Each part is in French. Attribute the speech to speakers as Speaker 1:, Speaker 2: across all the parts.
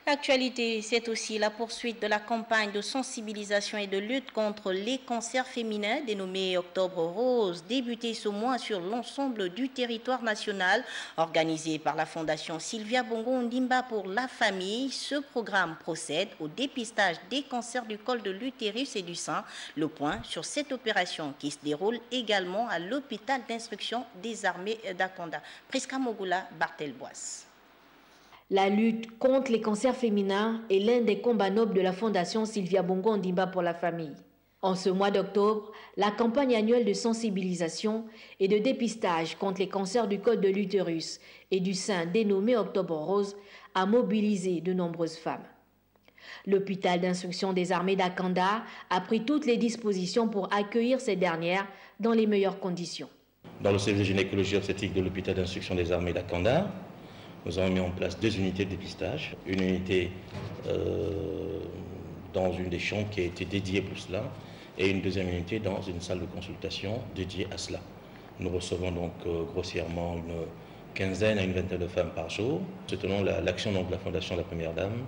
Speaker 1: L'actualité, c'est aussi la poursuite de la campagne de sensibilisation et de lutte contre les cancers féminins dénommée Octobre Rose, débutée ce mois sur l'ensemble du territoire national, organisée par la Fondation Sylvia Bongo Ondimba pour la famille. Ce programme procède au dépistage des cancers du col de l'utérus et du sein. Le point sur cette opération qui se déroule également à l'hôpital d'instruction des armées d'Akonda. Priska Mogula, Barthelbois.
Speaker 2: La lutte contre les cancers féminins est l'un des combats nobles de la Fondation Sylvia Bongo Ondimba pour la famille. En ce mois d'octobre, la campagne annuelle de sensibilisation et de dépistage contre les cancers du col de l'utérus et du sein dénommée Octobre Rose a mobilisé de nombreuses femmes. L'hôpital d'instruction des armées d'Akanda a pris toutes les dispositions pour accueillir ces dernières dans les meilleures conditions.
Speaker 3: Dans le service de gynécologie obstétrique de l'hôpital d'instruction des armées d'Akanda, nous avons mis en place 2 unités de dépistage, une unité dans une des chambres qui a été dédiée pour cela et une deuxième unité dans une salle de consultation dédiée à cela. Nous recevons donc grossièrement une quinzaine à une vingtaine de femmes par jour. C'est selon l'action de la Fondation de la Première Dame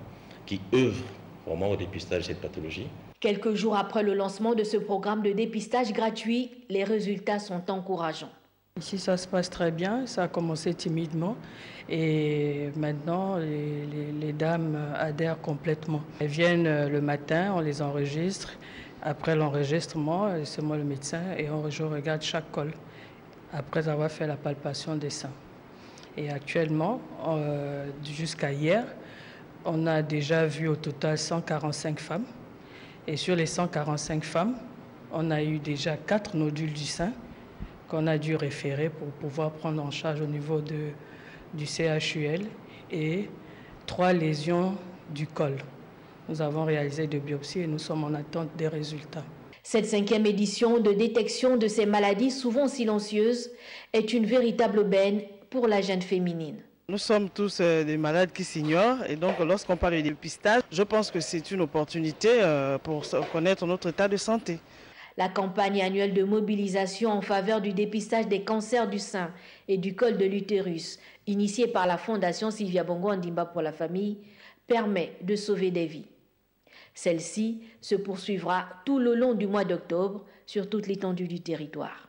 Speaker 3: qui œuvre vraiment au dépistage de cette pathologie.
Speaker 2: Quelques jours après le lancement de ce programme de dépistage gratuit, les résultats sont encourageants.
Speaker 4: Ici, ça se passe très bien, ça a commencé timidement et maintenant, les dames adhèrent complètement. Elles viennent le matin, on les enregistre. Après l'enregistrement, c'est moi le médecin et je regarde chaque col après avoir fait la palpation des seins. Et actuellement, jusqu'à hier, on a déjà vu au total 145 femmes. Et sur les 145 femmes, on a eu déjà 4 nodules du sein qu'on a dû référer pour pouvoir prendre en charge au niveau du CHUL et 3 lésions du col. Nous avons réalisé 2 biopsies et nous sommes en attente des résultats.
Speaker 2: Cette 5e édition de détection de ces maladies souvent silencieuses est une véritable aubaine pour la jeune féminine.
Speaker 5: Nous sommes tous des malades qui s'ignorent et donc lorsqu'on parle de dépistage, je pense que c'est une opportunité pour connaître notre état de santé.
Speaker 2: La campagne annuelle de mobilisation en faveur du dépistage des cancers du sein et du col de l'utérus, initiée par la Fondation Sylvia Bongo Ondimba pour la famille, permet de sauver des vies. Celle-ci se poursuivra tout le long du mois d'octobre sur toute l'étendue du territoire.